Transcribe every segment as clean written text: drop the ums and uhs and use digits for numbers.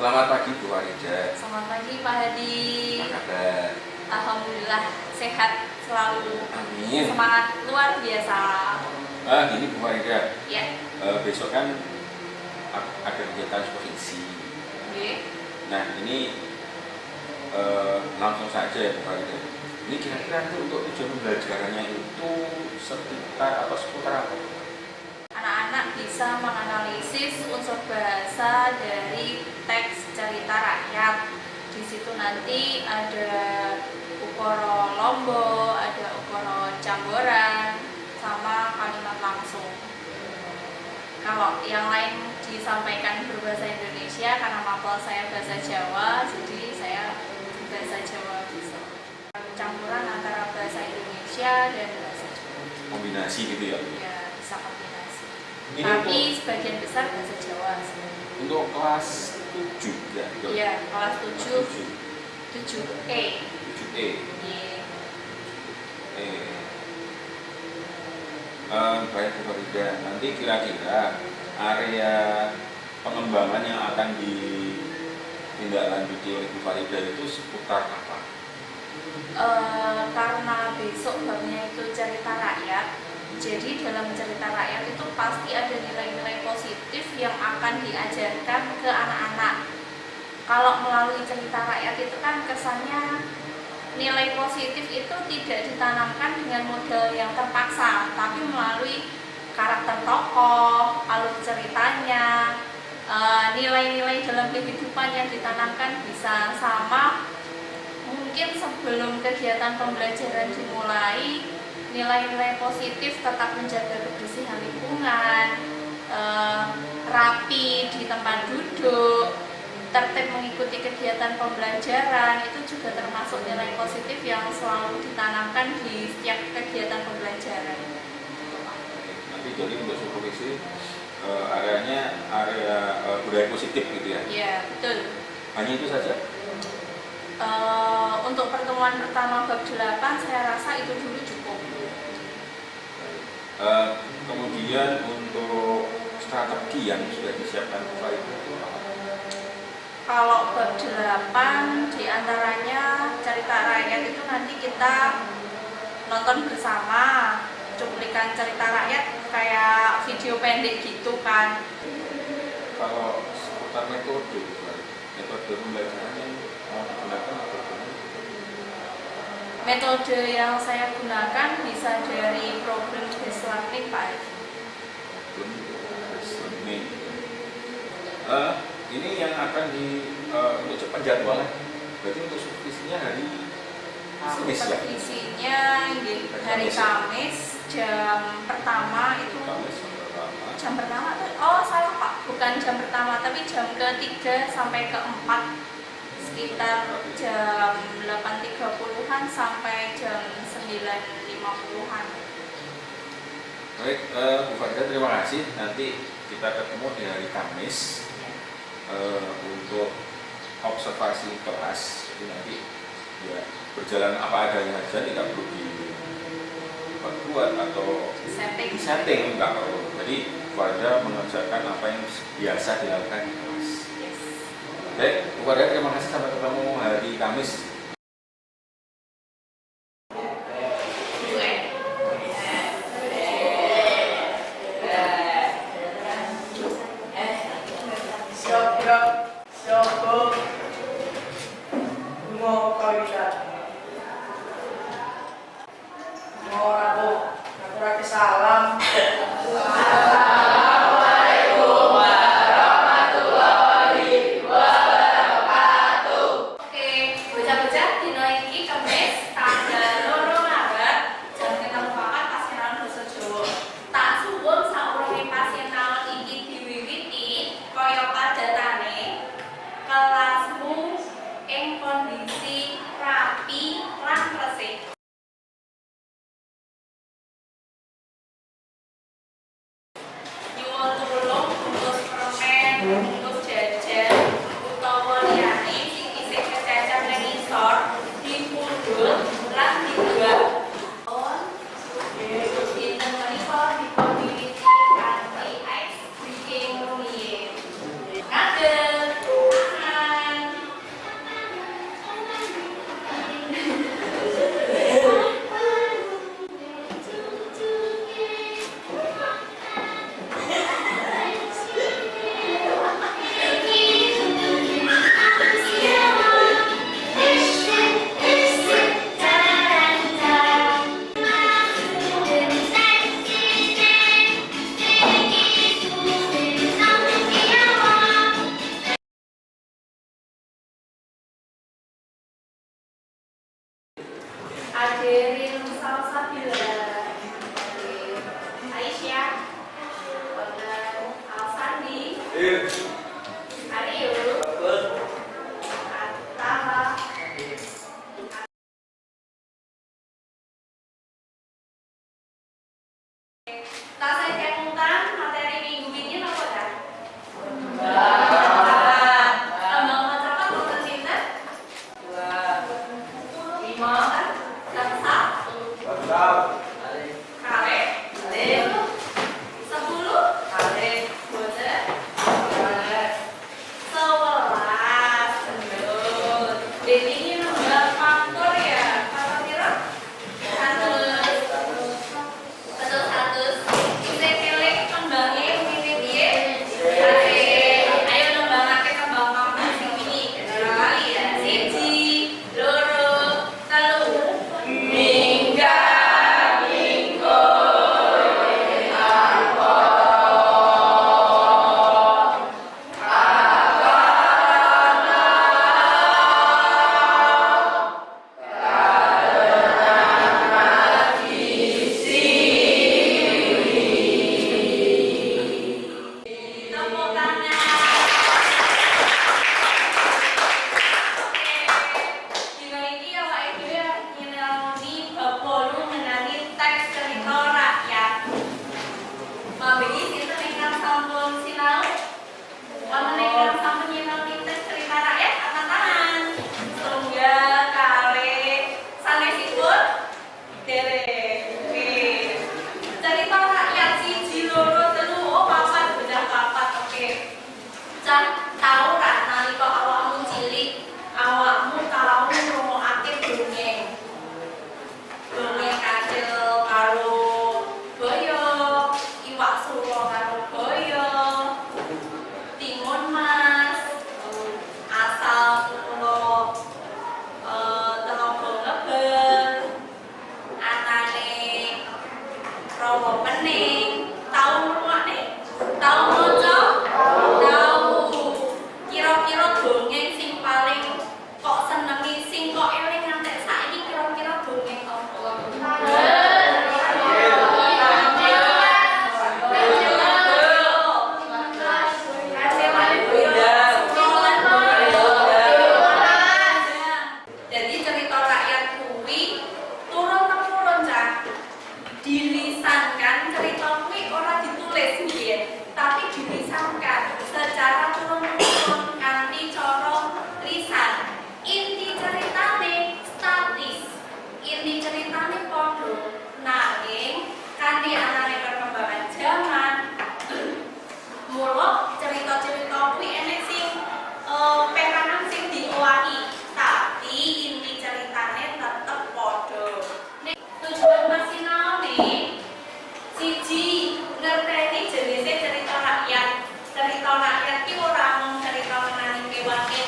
Selamat pagi Bu Farida. Selamat pagi Pak Hadi. Apa kabar? Alhamdulillah sehat selalu. Amin. Semangat luar biasa. Gini Bu Farida. Ya. Besok kan ada kegiatan provinsi. Oke. Nah ini langsung saja ya Bu Farida. Ini kira-kira untuk tujuan pembelajarannya itu seputar apa? Anak-anak bisa menganalisis unsur bahasa dari teks cerita rakyat. Di situ nanti ada ukara lombo, ada ukara camboran, sama kalimat langsung. Kalau yang lain disampaikan berbahasa Indonesia, karena mapel saya bahasa Jawa, jadi saya bahasa Jawa bisa. Campuran antara bahasa Indonesia dan bahasa Jawa. Kombinasi gitu ya? Ya, bisa kombinasi. Ini Tapi untuk, sebagian besar bahasa Jawa sih. untuk kelas 7 ya? Iya, kelas 7. 7E. 7E. Iya. Baik Bu Farida, nanti kira-kira area pengembangan yang akan ditindaklanjuti oleh Bu Farida itu seputar apa? Karena besok babnya itu cerita rakyat, jadi dalam cerita rakyat itu pasti ada nilai-nilai positif yang akan diajarkan ke anak-anak. Kalau melalui cerita rakyat itu kan kesannya nilai positif itu tidak ditanamkan dengan model yang terpaksa, tapi melalui karakter tokoh, alur ceritanya, nilai-nilai dalam kehidupan yang ditanamkan bisa sama. Mungkin sebelum kegiatan pembelajaran dimulai, nilai-nilai positif tetap menjaga kebersihan lingkungan, rapi di tempat duduk, tertib mengikuti kegiatan pembelajaran, itu juga termasuk nilai positif yang selalu ditanamkan di setiap kegiatan pembelajaran. Nanti jadi untuk supervisi areanya area budaya positif gitu ya? Iya, betul. Hanya itu saja? Untuk pertemuan pertama bab 8 saya rasa itu dulu cukup. Kemudian untuk strategi yang sudah disiapkan Pak itu apa? Kalau bab 8 diantaranya cerita rakyat itu nanti kita nonton bersama cuplikan cerita rakyat kayak video pendek gitu kan. Kalau seputar metode pembelajaran yang digunakan apa? Metode yang saya gunakan bisa dari problem based learning Pak. Ini yang akan untuk cepat jadwalnya. Berarti untuk supervisinya hari Kamis ya? Supervisinya hari Kamis jam pertama itu. Jam pertama tuh, oh salah Pak, bukan jam pertama tapi jam ke-3 sampai ke-4, sekitar jam 8.30-an sampai jam 9.50-an. Baik, Bu Farida terima kasih. Nanti kita ketemu di hari Kamis untuk observasi kelas. Jadi nanti ya berjalan apa adanya saja, tidak perlu dibuat atau setting enggak perlu. Jadi Bu Farida mengerjakan apa yang biasa dilakukan di kelas. Yes. Baik, Bu Farida terima kasih, sampai ketemu hari Kamis. Salam.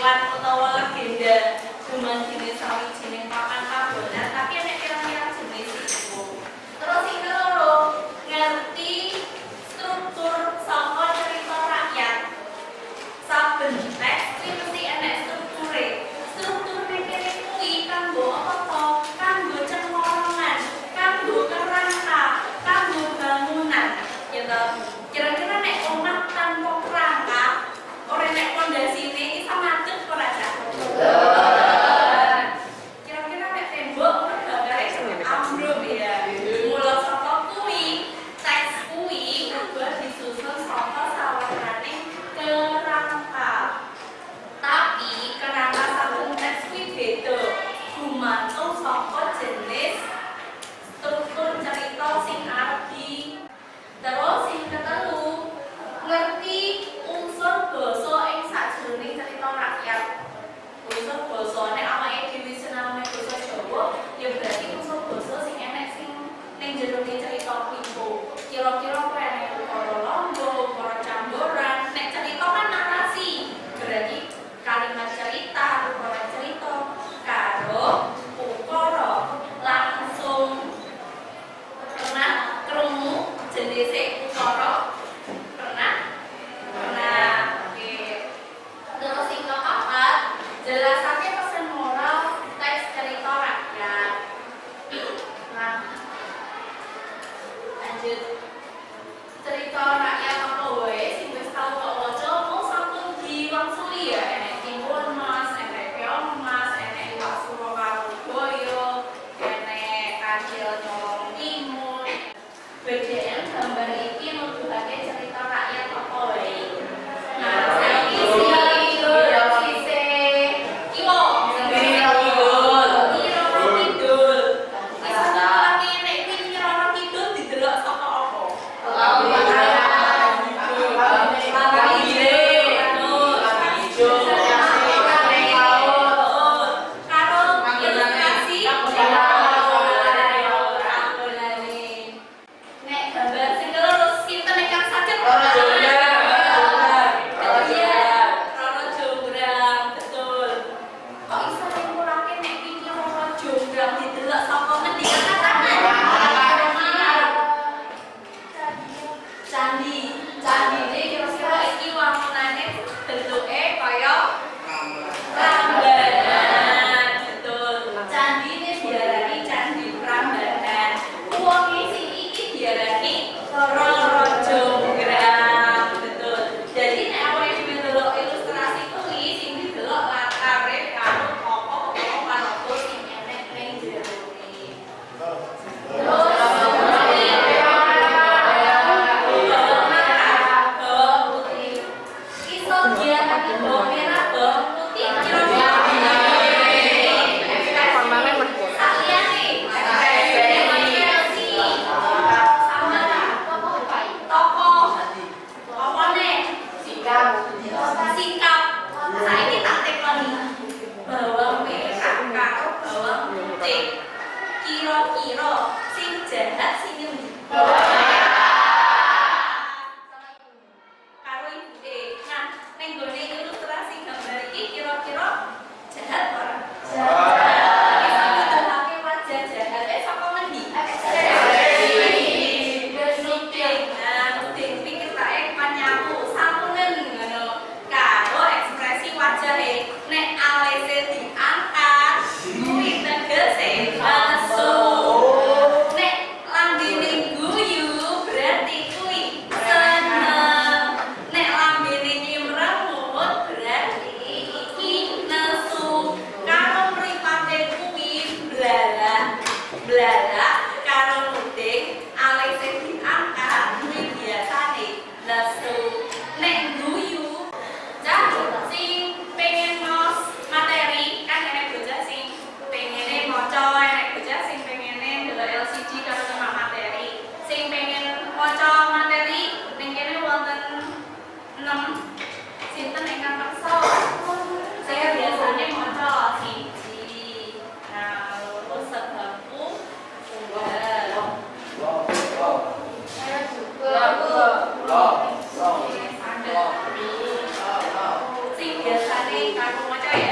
kewan utawa legenda dumadi sawijining papan panggonan, tapi nek kira-kira jenis iku. Terus sing keloro, ngerti struktur saka cerita rakyat. Saben teks kuwi mesti enek strukture. Strukture kene kuwi kanggo apa to? Kanggo cengkorongan, kanggo kerangka, kanggo bangunan. Ya to. Kira-kira nek omah tanpa kerangka, ora nek pondasine iso madhep ora cak? Kira-kira nek tembok ora bakal ambruk ya. Mula saka kuwi, teks kuwi uga disusun saka sawarane kerangka. Tapi kerangka saben teks kuwi beda. Gumantung saka jenis struktur cerita sing arep di. Terus sing ketelu, ngerti unsur basa ing sajroning cerita rakyat. Unsur basa nek awake dhewe senengane basa Jawa, ya berarti unsur basa sing enek sing ning jero cerita kuwi. Kira-kira kuwi enek ukara lamba, ukara camboran. Nek cerita kan narasi, berarti kalimat cerita, ukara cerita karo ukara langsung. Pernah krungu jenis ukara? Pernah? Oke. Terus sing keempat, jelasake pesan moral teks cerita rakyat. Nah, lanjut. Cerita rakyat apa wae sing wis tau kok waca mau sampun diwangsuli ya, enek timbul mas, enek keong mas, enek iwak suro karo boyo, enek kancil nyolong timun. BDM gambar iki nuduhake cerita rakyat apa wae. Nah, saiki Iwo Kidul. Tapi nek iki Kira Kidul didelok saka apa? Nek lambene guyu kamu maca ya.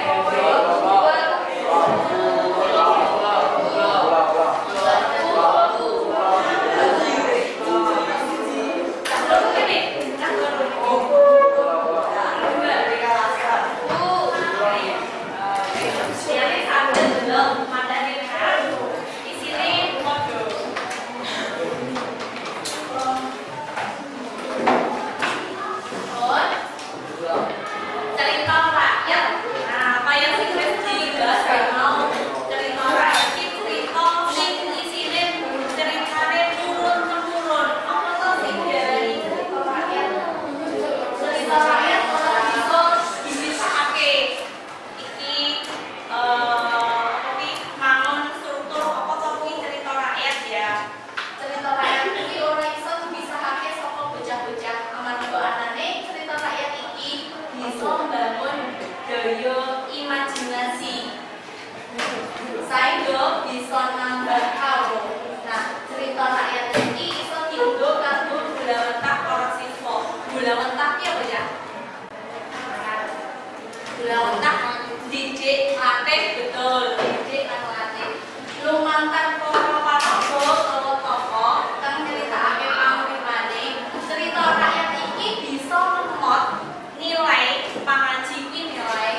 Didik latih betul, didik lan latih. Lumantar para paraga tokoh-tokoh kang nyritakake panguripane, cerita rakyat iki bisa ngemot nilai pangaji kuwi nilai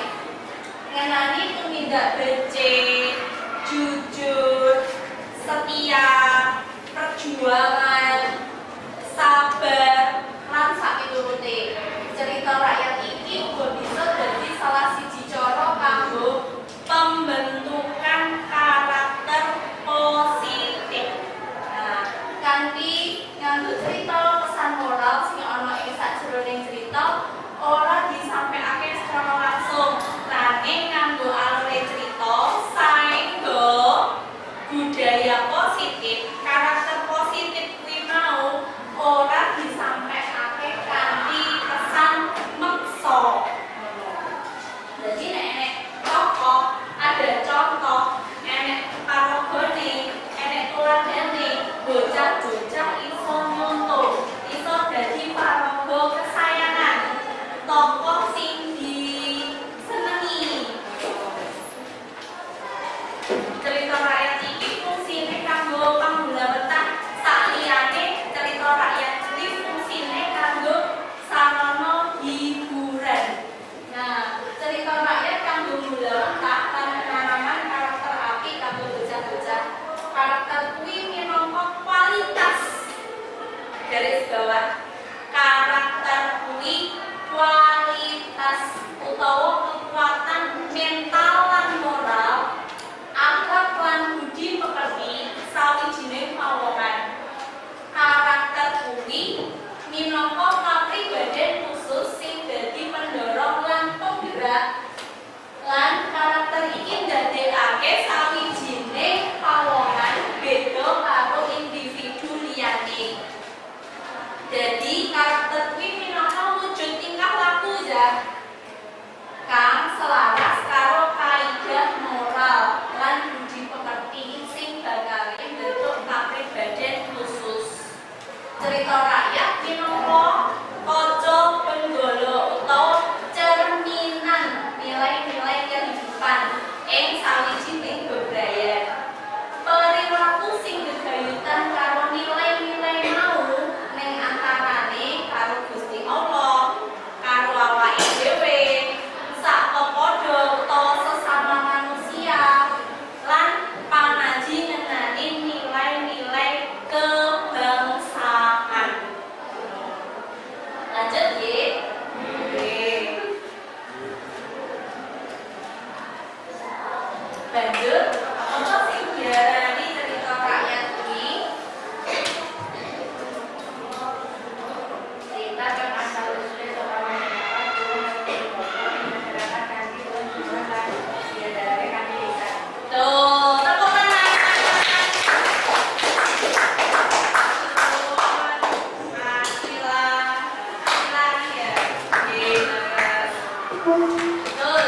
ngenani tumindak becik, jujur, setia, perjuangan, sabar, lan sapiturute. Cerita rakyat iki uga bisa dadi salah siji cara kanggo pembentukan karakter positif. Nah, kanthi nganggo cerita pesan moral sing ana ing sajroning cerita ora disampaiake secara langsung, nanging nganggo alure cerita saengga budaya positif, karakter positif kuwi mau ora disampaiake kanthi pesan meksa. Jadi nek tokoh ada contoh, enek paragone, enek tuladene, bocah-bocah iso nyontoh, iso dadi paraga kesayangan, tokoh sing disenengi. Cerita rakyat iki fungsine kanggo pambulametan, saliyane cerita rakyat iki fungsine kanggo sarana hiburan. Nah, cerita rakyat kanggo mbulametan lan penanaman karakter apik kanggo bocah-bocah. Karakter kuwi minangka kualitas. Garis bawah. Karakter kuwi kualitas utawa kekuatan mental lan moral, akhlak lan budi pekerti sawijining pawongan. Karakter kuwi minangka kapribadian khusus sing dadi pendorong lan penggerak, lan karakter iki ndadekake sawijining pawongan beda karo individu liyane. Jadi karakter kuwi minangka wujud tingkah laku ya kang selaras karo kaidah moral lan budi pekerti sing bakal mbentuk kapribadian khusus. Cerita rakyat minangka kaca penggolo utawa cerminan nilai-nilai kehidupan ing sawijining bebrayan. Perilaku sing gegayutan karo nilai-nilai mau ning antarane karo Gusti Allah, karo awake dhewe, sapopodo utawa sesama manusia, lan panaji ngenani nilai-nilai kebangsaan. Lanjut ya. Oke. Lanjut, apa sing diarani cerita rakyat kuwi? Cerita kang asal-usule saka masyarakat masyarakat kanthi tujuan lan diadare kanthi lisan. Tuh, tepuk tangan. Betul,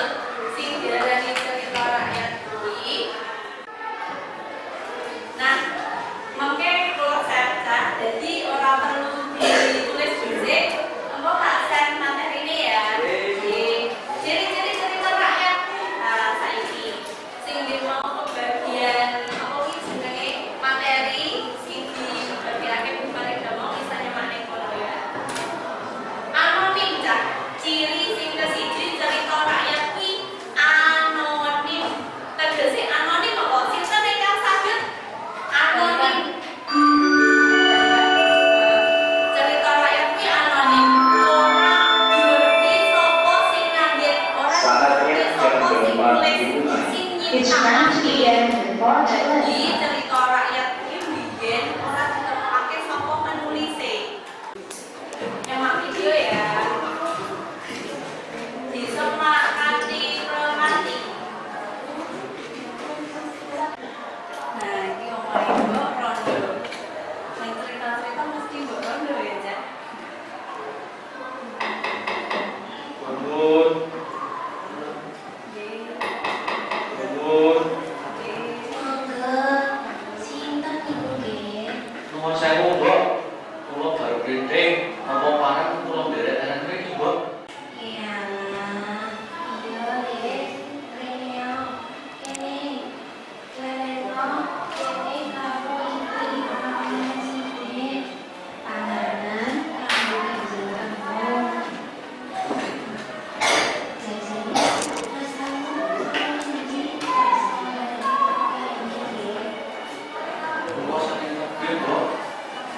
sing diarani cerita rakyat kuwi. Nah, mengke kula cacah, jadi ora perlu ditulis dhisik, engko tak share materi ini ya. Ciri-ciri cerita It's trying to be before that. Jadi cerita rakyat ini bikin orang ditemake sapa penulise. Emak video ya. Disemak kanthi remati. Nah, iki omahe Mbok Rondo. Sing cerita-cerita mesti Mbok Rondo ya, Cak. Bangun, Nggih. bangun. Sinten ibu nggih? Nomor saya Mbok, kula baru printing, apa parang kula nderek tenan mriki, Mbok. Iya, iya nggih. Rene kene. Rene kene karo iki sithik. Panganan kanggo izin kamu. Jadi, Mas kamu janji Kula saking ngerti, Mbok.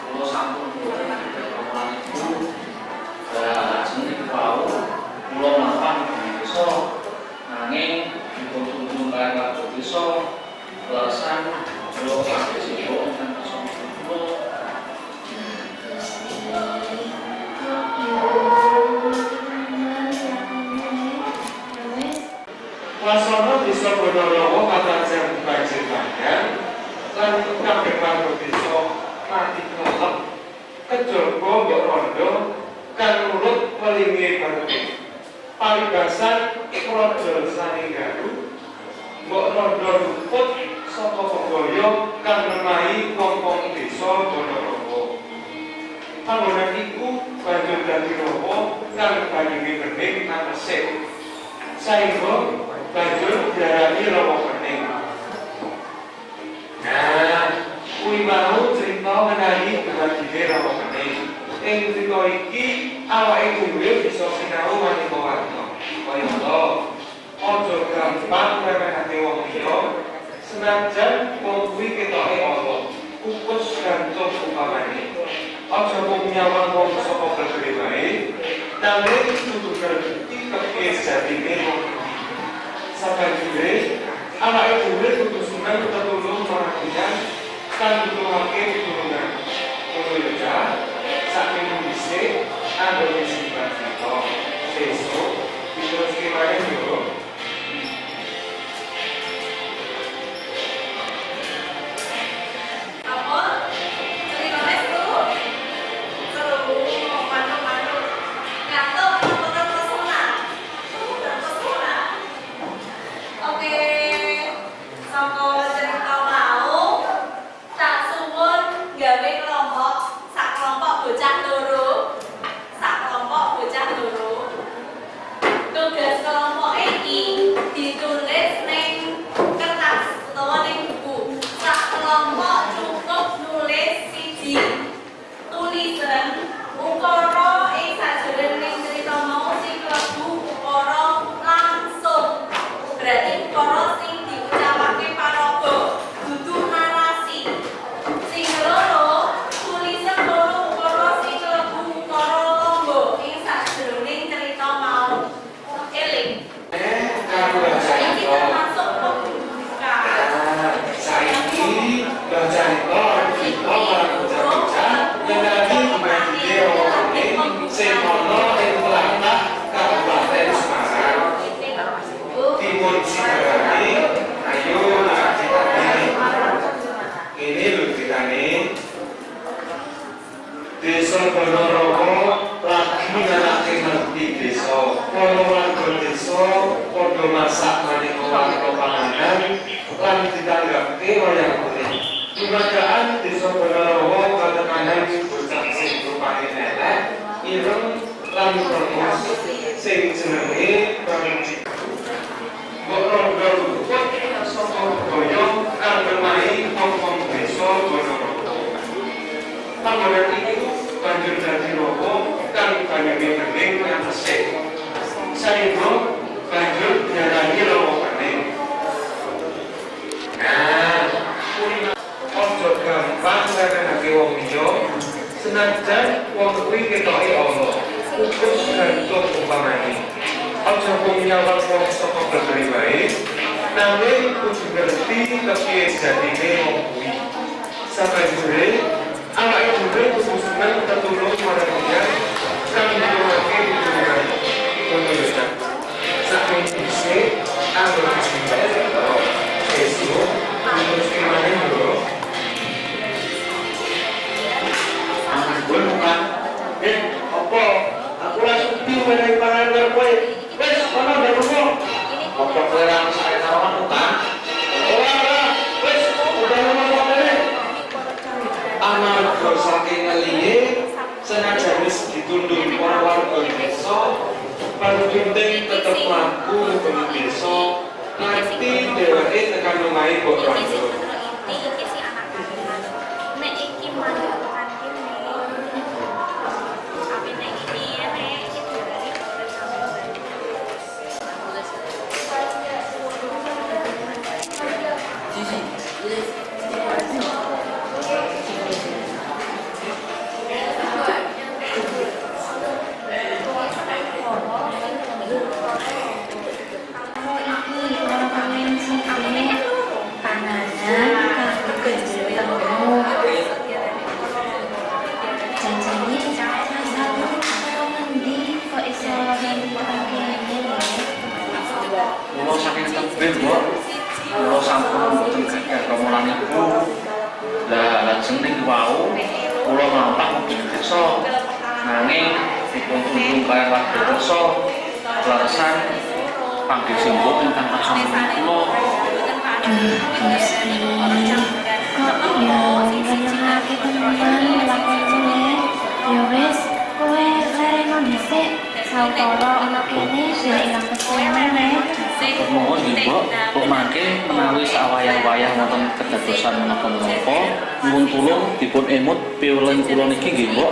Kula sampun omongan ibu. Lajeng niku wau kula mapan di desa. Nanging dipun tunjung kaliyan warga desa. Alasan kula kabeh sibuk nang desa kula. Wasana desa Bonorowo katajan banjir bandang lan kabeh warga desa mati kelelep kejaba Mbok Rondo kang nurut welinge berke. Paribasan Praja Saninggaru Mbok Rondo luput saka bebaya kang nemahi wong-wong desa Bonorowo. Panggonan iku banjur dadi rawa kang banyune bening nang resik. Saengga banjur diarani rawa bening. Nah, kuwi mau cerita mengenai kebagiane rawa bening. Ing cerita iki awake dhewe bisa sinau maneka warna. Kaya aja gampang remehake wong liya, senajan wong kuwi ketoke ala, kukus gantung upamane. Aja mung nyawang wong saka berbeda wae, nanging kudu terbukti kepiye jatine wong kuwi. Sabanjure awake dhewe kudu seneng tetulung marang kan butuhake pitulungan. Ngono ya, Cak. Saking dhisik anggone simpan kita. Sesuk diteruske maneh yo. Apa? Cerita seru? Seru, mantap-mantap. Ngantuk, terpesona. Terpesona. Oke, saka cerita mau, tak suwun gawe kelompok, sak kelompok bocah loro. Sak kelompok bocah loro. Tugas kelompok iki ditulis ning kertas utawa ning buku. Sak kelompok cukup nulis siji tulisan ukara ing sajroning cerita mau sing klebu ukara langsung. Berarti ukara sing diucapake paraga, dudu narasi. Sing loro tulisan loro ukara sing klebu ukara tangga ing sajroning cerita mau. Eling. Karo Saiki baca termasuk pembuka. saiki baca kita kita marang bocah-bocah ngenani kebagiane rawa bening sing ana ing tlatah Kabupaten Semarang. Dipun sibarani, ayo nak ditani. Ini lho ditani. Desa Bonorowo lagi nganake ngerti desa. Para warga desa padha masak maneka warna panganan lan ditanggapke wayang kulit. Keberadaan desa Bonorowo katekanan bocah sing rupane elek, ireng lan terus sing jenenge Pramudi. Mbok Rondo luput saka bebaya kang nemahi wong-wong desa Bonorowo. Panggonan iku banjur dadi rawa kang banyune bening lan resik. Saengga banjur diarani rawa bening. Nah, kuwi aja gampang remehake wong liya, senajan wong kuwi ketoke ala, kukus gantung upamane. Aja mung nyawang wong saka berbeda wae, Nanging kudu ngerti kepiye jadine wong kuwi. Sabanjure awake dhewe kudu seneng tetulung marang liyan kang nuturake pitulungan. Ngono lho Cak. Saking dhisik anggere disimpel sesuk terus kemana lho. Anak gue muka, apa? Aku langsung bingung dari pangan dari gue. Wes, mana dari rumah? Apa kerang saya taruhan muka? Orang, wes, udah lama dari. Anak gue saking ngeliye, senajan wis ditunduk warga desa, baru penting tetep mlaku mung desa, nganti dheweke tekan omahe kok Iki sih rondo. inti, iki sih anak kandungan. Nek iki mandek tekan kene. Tapi nek iki iki dari Iki ora pengen sing kene panganan kanggo ketemu. Janjane masalah karo ngendi kok iso tekan kene lho. Kulo saking tebel, Mbok. Kulo sampun mboten gagal romolan ibu. Lah lajeng ning wau kulo ngampang mungkin desa. Nanging dipun tunjung kaya warga desa. Leresan panggih simbol ingkang kasampun kulo. Gusti, kok ya nyenengake temenan lakone. Ya wis, kowe lereno dhisik. Sawetara ana kene biar ilang kesel. Mohon Mbok, kok mangke menawi sawayah-wayah wonten kedadosan menapa-menapa, nyuwun tulung dipun emut piwulen kula niki nggih, Mbok.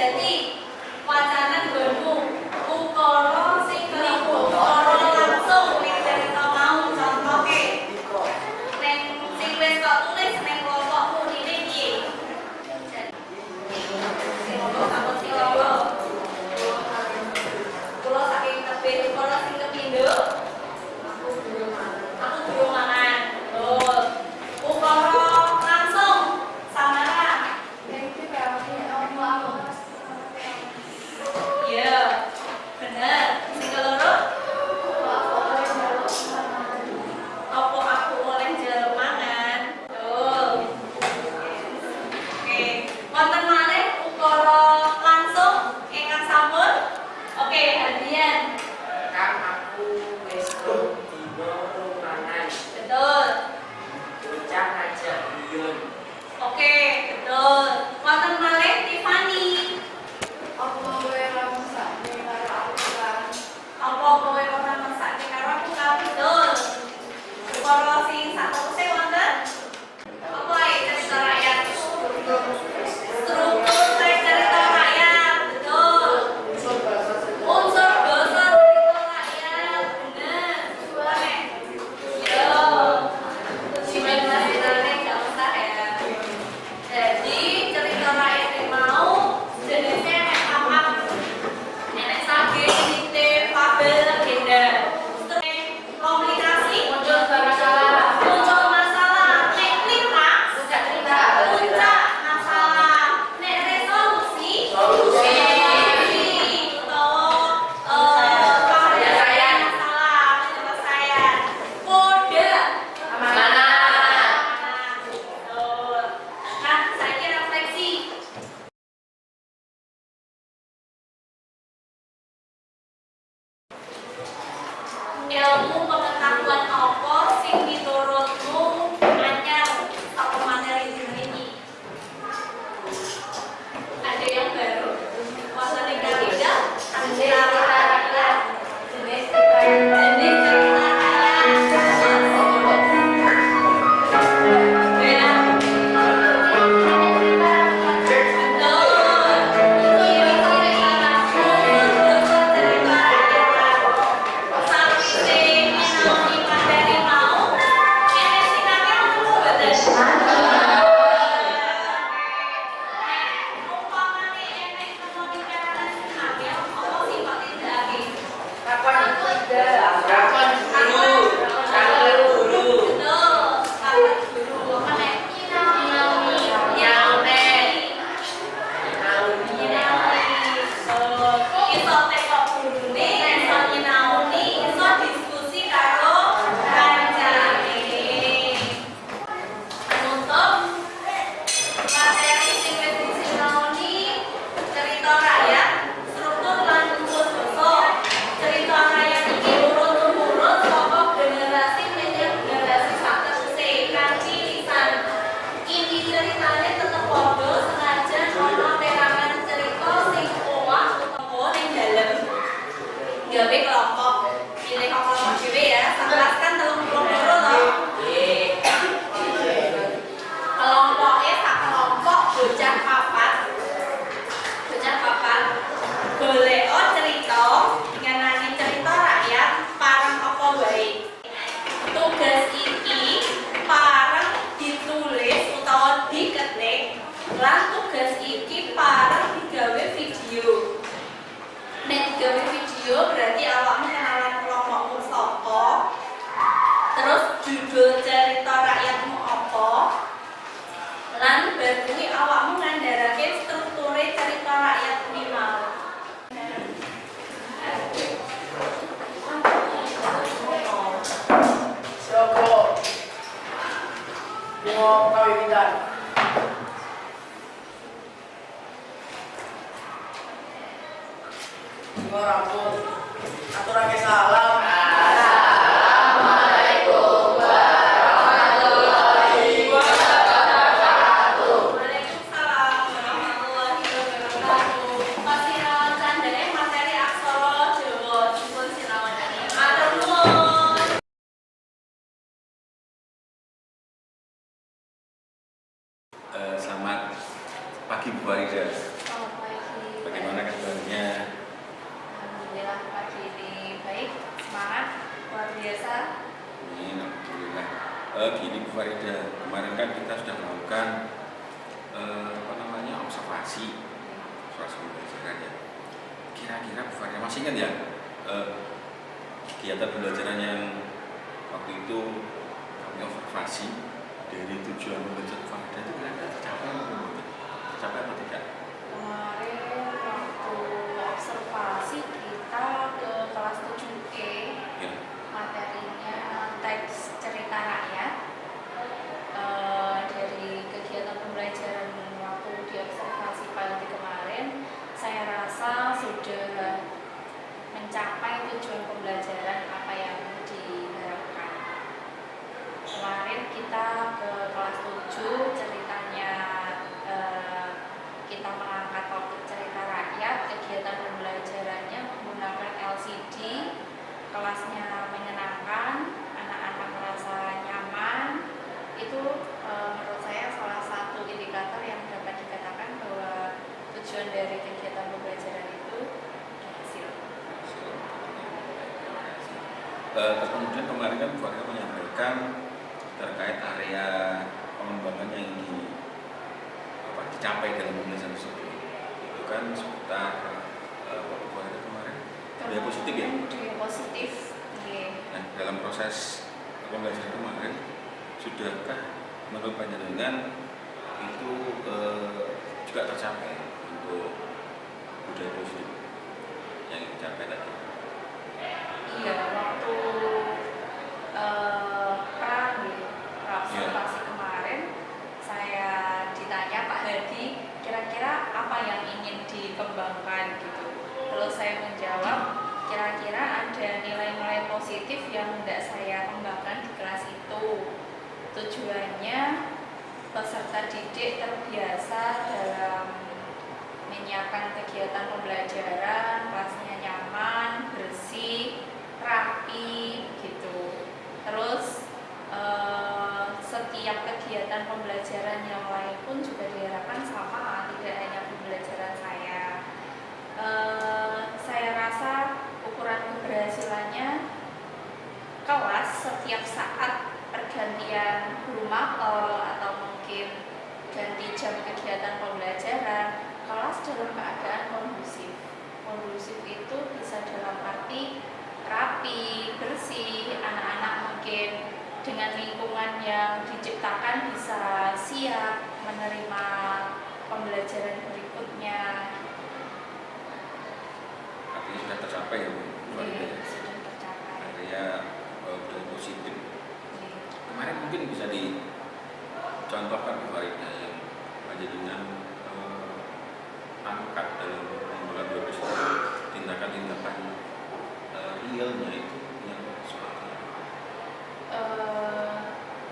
jadi wacana gonmu ukara sing keliru ukara langsung ning cerita mau contohke ning sing wis kok tulis ning kelompokmu ini piye kula saking tebih ukara sing kepindho bocah papat golek cerita ngenani cerita rakyat parang apa wae. Tugas iki parang ditulis utawa diketik lan tugas iki parang digawe video. Nek digawe video berarti awakmu kenalan kelompokmu sapa, terus judul cerita rakyatmu apa, lan bar kuwi awakmu ngandharake strukture cerita rakyat kuwi mau. Siapa? Mau kawitan. Semua rampung. Aturake salam. Assalamualaikum warahmatullahi wabarakatuh. Waalaikumsalam warahmatullahi wabarakatuh. Pasira candhane materi aksara Jawa dipun sinawani. Matur nuwun. Selamat pagi Bu Farida. Selamat pagi. Bagaimana kabarnya? Alhamdulillah pagi ini baik, semangat, luar biasa. Amin, alhamdulillah. Gini Bu Farida, kemarin kan kita sudah melakukan observasi pembelajaran ya. Kira-kira Bu Farida masih ingat ya kegiatan pembelajaran yang waktu itu kami observasi dari tujuan pembelajaran Bu Farida itu kira-kira tercapai atau belum? Tercapai atau tidak? Kemarin waktu observasi kita ke kelas 7E, Ya. materinya teks cerita rakyat. Dari kegiatan pembelajaran waktu di observasi pagi kemarin, saya rasa sudah mencapai tujuan pembelajaran apa yang diharapkan. Kemarin kita ke kelas 7, ceritanya kita mengangkat topik cerita rakyat, kegiatan pembelajarannya menggunakan LCD, kelasnya menyenangkan, anak-anak merasa nyaman. Itu menurut saya salah satu indikator yang dapat dikatakan bahwa tujuan dari kegiatan pembelajaran itu berhasil. Terus kemudian kemarin kan Bu Farida menyampaikan terkait area pengembangan yang dicapai dalam pembelajaran tersebut. Itu kan seputar Bu Farida kemarin budaya positif ya. Budaya positif. Iya. Nah, dalam proses pembelajaran kemarin sudahkah menurut panjenengan itu juga tercapai untuk budaya positif yang dicapai tadi? Iya, waktu observasi kemarin saya ditanya Pak Hadi, kira-kira apa yang ingin dikembangkan gitu. Terus saya menjawab, kira-kira ada nilai-nilai positif yang tidak saya kembangkan di kelas itu. Tujuannya peserta didik terbiasa dalam menyiapkan kegiatan pembelajaran, kelasnya nyaman, bersih, rapi gitu. Terus setiap kegiatan pembelajaran yang lain pun juga diharapkan sama, tidak hanya pembelajaran saya. Saya rasa ukuran keberhasilannya kelas setiap saat pergantian guru mapel atau mungkin ganti jam kegiatan pembelajaran, kelas dalam keadaan kondusif. Kondusif itu bisa dalam arti rapi, bersih, anak-anak mungkin dengan lingkungan yang diciptakan bisa siap menerima pembelajaran berikutnya. Artinya sudah tercapai ya Bu Farida ya? Sudah tercapai. Area budaya positif. Iya. Kemarin mungkin bisa dicontohkan Bu Farida yang panjenengan angkat dalam pengembangan budaya positif, tindakan-tindakan realnya itu yang seperti apa?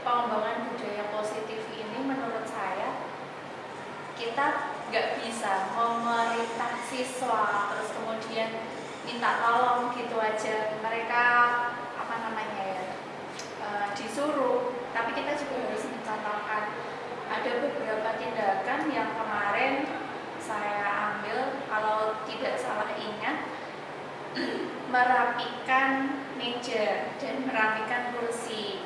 Pengembangan budaya positif ini menurut saya kita nggak bisa memerintah siswa terus kemudian minta tolong gitu aja, mereka disuruh, tapi kita juga harus mencontohkan. ada beberapa tindakan yang kemarin saya ambil, kalau tidak salah ingat, merapikan meja dan merapikan kursi.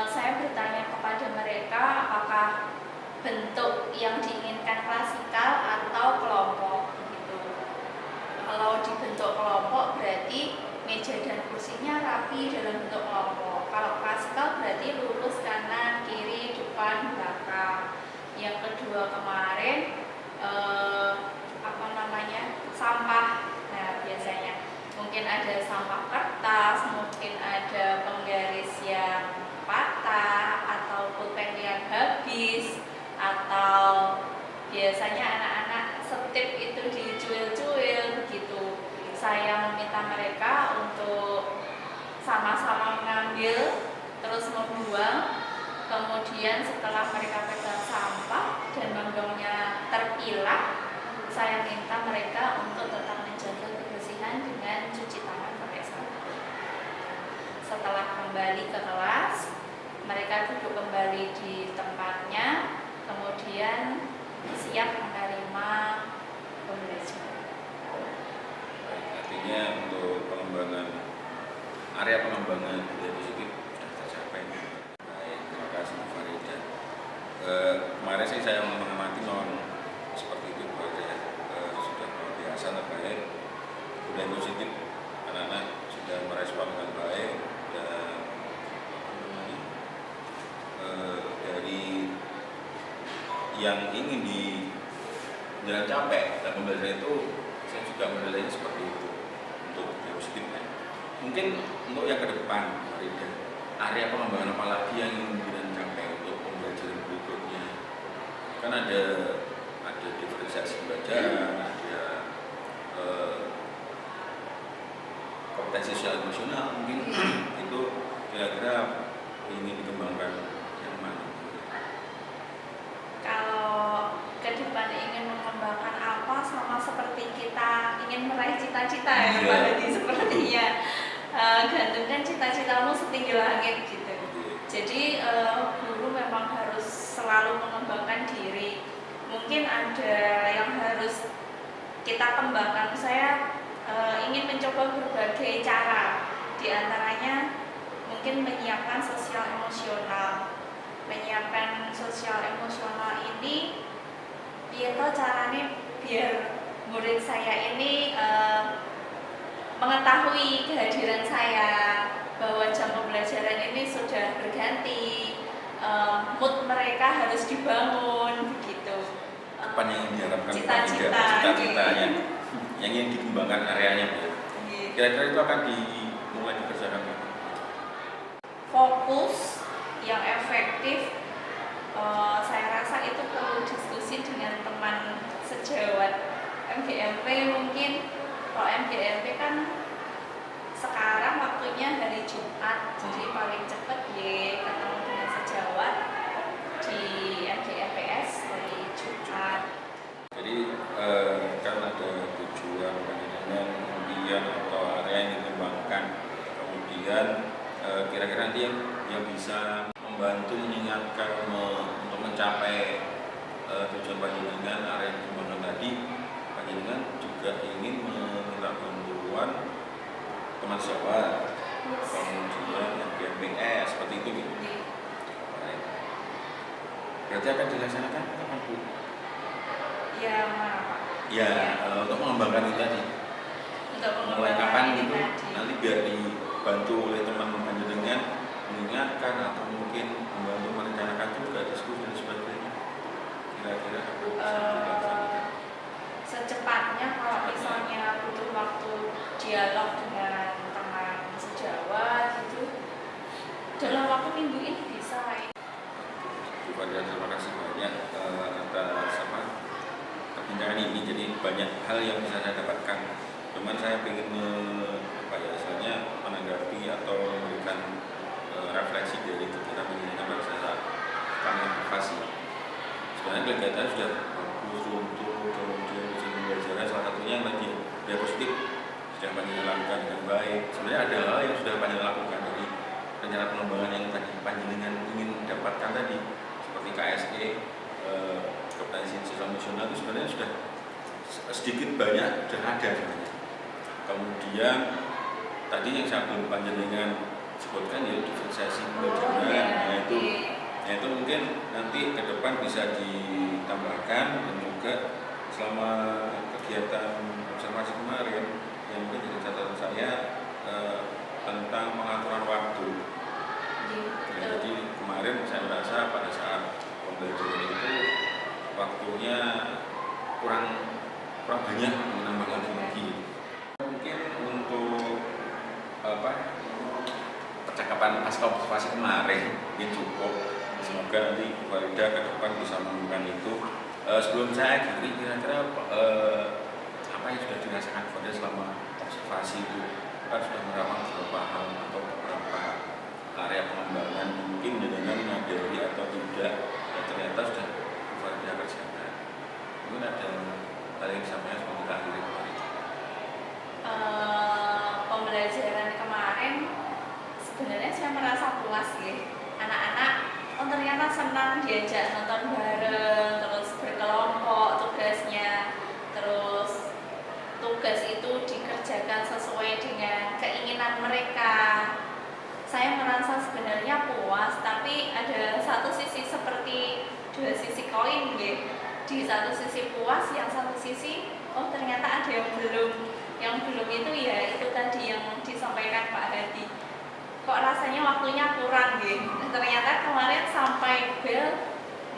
Saya bertanya kepada mereka apakah bentuk yang diinginkan klasikal atau kelompok gitu. Kalau di bentuk kelompok berarti meja dan kursinya rapi dalam bentuk kelompok. Kalau klasikal berarti lurus kanan, kiri, depan, belakang. Yang kedua kemarin sampah. Nah, biasanya mungkin ada sampah kertas, mungkin ada penggaris yang patah atau pulpen yang habis, atau biasanya anak-anak setip itu dicuil-cuil begitu. Saya meminta mereka untuk sama-sama mengambil terus membuang, kemudian setelah mereka pegang sampah dan membuangnya terpilah, saya minta mereka untuk tetap menjaga kebersihan dengan cuci tangan pakai sabun. Setelah kembali ke kelas, mereka duduk kembali di tempatnya, kemudian siap menerima pembelajaran. Artinya untuk pengembangan area pengembangan budaya positif sudah tercapai. Baik, terima kasih Bu Farida. Kemarin sih saya mengamati memang seperti itu Bu Farida, sudah luar biasa terbaik budaya positif, anak-anak sudah merespon dengan baik dan dari yang ingin di jalan capek dan pembelajaran itu saya juga menilainya seperti itu untuk budaya positif ya. Mungkin untuk yang ke depan Farida, area pengembangan apa lagi yang ingin dicapai untuk pembelajaran berikutnya? Kan ada diferensiasi pembelajaran, ada kompetensi sosial emosional, mungkin itu kira-kira ingin dikembangkan yang mana? Kalau ke depan ingin mengembangkan apa, sama seperti kita ingin meraih cita-cita ya Pak Hadi, sepertinya gantungkan cita-citamu setinggi langit gitu. Jadi guru memang harus selalu mengembangkan diri. Mungkin ada yang harus kita kembangkan. Saya ingin mencoba berbagai cara, di antaranya mungkin menyiapkan sosial emosional. Menyiapkan sosial emosional ini biar caranya biar murid saya ini mengetahui kehadiran saya, bahwa jam pembelajaran ini sudah berganti, mood mereka harus dibangun begitu. Apa yang diharapkan Cita-citanya yang ingin dikembangkan areanya Bu? Kira-kira itu akan dimulai dikerjakan Pak? Fokus yang efektif, saya rasa itu perlu diskusi dengan teman sejawat MGMP. Mungkin kalau MGMP kan sekarang waktunya hari Jumat, jadi paling cepat ya ketemu dengan sejawat di MGMPS hari Jumat. Jadi kan ada tujuan pendidikan kemudian atau area yang dikembangkan, kemudian kira-kira nanti yang bisa membantu mengingatkan untuk mencapai tujuan panjenengan area yang dikembangkan tadi. Panjenengan juga ingin meminta bantuan teman sejawat, kemudian MGMPS seperti itu gitu. Baik. Berarti akan dilaksanakan kapan Bu? Ya, mana Pak? Ya, untuk mengembangkan itu tadi. Untuk Mulai mengembangkan kapan ini gitu? tadi. Nanti biar dibantu oleh teman panjenengan mengingatkan atau mungkin membantu merencanakan juga diskusi dan sebagainya. Kira-kira apa yang bisa dilaksanakan? Secepatnya, kalau misalnya butuh waktu dialog dengan teman sejawat gitu, dalam waktu minggu ini bisa. Bu Farida, terima kasih banyak atas perbincangan ini. Jadi banyak hal yang bisa saya dapatkan. Cuman saya ingin menanggapi atau memberikan refleksi dari kegiatan pendidikan pada saat kami aktivasi. Sebenarnya kegiatan sudah bagus untuk kemudian uji pembelajaran, salah satunya yang tadi budaya positif sudah panjenengan lakukan dengan baik. Sebenarnya ada hal yang sudah panjenengan lakukan dari rencana pengembangan yang tadi panjenengan ingin dapatkan tadi, seperti seperti KSE, Kompetensi Siswa Nasional itu sebenarnya sudah sedikit banyak sudah ada sebenarnya. Kemudian tadi yang saya belum panjenengan sebutkan ya diferensiasi pembelajaran, nah itu mungkin nanti ke depan bisa ditambahkan, dan juga selama kegiatan observasi kemarin yang mungkin jadi catatan saya tentang pengaturan waktu. Ya, jadi kemarin saya merasa pada saat pembelajaran itu waktunya kurang banyak, menambah lagi. Mungkin untuk percakapan pasca observasi kemarin mungkin cukup. Semoga nanti Bu Farida ke depan bisa menemukan itu. Sebelum saya akhiri, kira-kira apa yang sudah dirasakan Bu Farida selama observasi itu? Kan sudah merawat beberapa hal atau beberapa area pengembangan, mungkin dengan menyadari atau tidak, dan ternyata sudah Bu Farida kerjakan. Mungkin ada hal yang disampaikan sebelum kita akhiri Bu Farida. Pembelajaran kemarin sebenarnya saya merasa puas ya. Anak-anak ternyata senang diajak nonton bareng, terus berkelompok tugasnya, terus tugas itu dikerjakan sesuai dengan keinginan mereka. Saya merasa sebenarnya puas, tapi ada satu sisi seperti dua sisi koin ya. Di satu sisi puas, yang satu sisi ternyata ada yang belum. Yang belum itu ya itu tadi yang disampaikan Pak Hadi. Kok rasanya waktunya kurang gitu. Ternyata kemarin sampai bel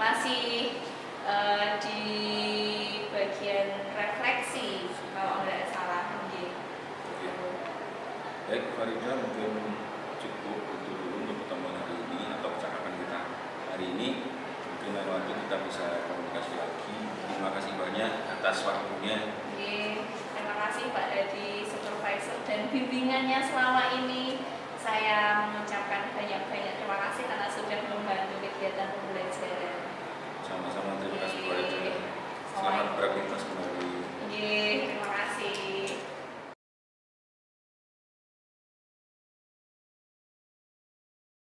masih di bagian refleksi kalau nggak salah gitu. Baik, Farida, mungkin cukup itu dulu untuk pertemuan hari ini atau percakapan kita hari ini. Mungkin lain waktu kita bisa komunikasi lagi. Terima kasih banyak atas waktunya. Terima kasih Pak Hadi, supervisor dan bimbingannya selama ini. Saya mengucapkan banyak-banyak terima kasih karena sudah membantu kegiatan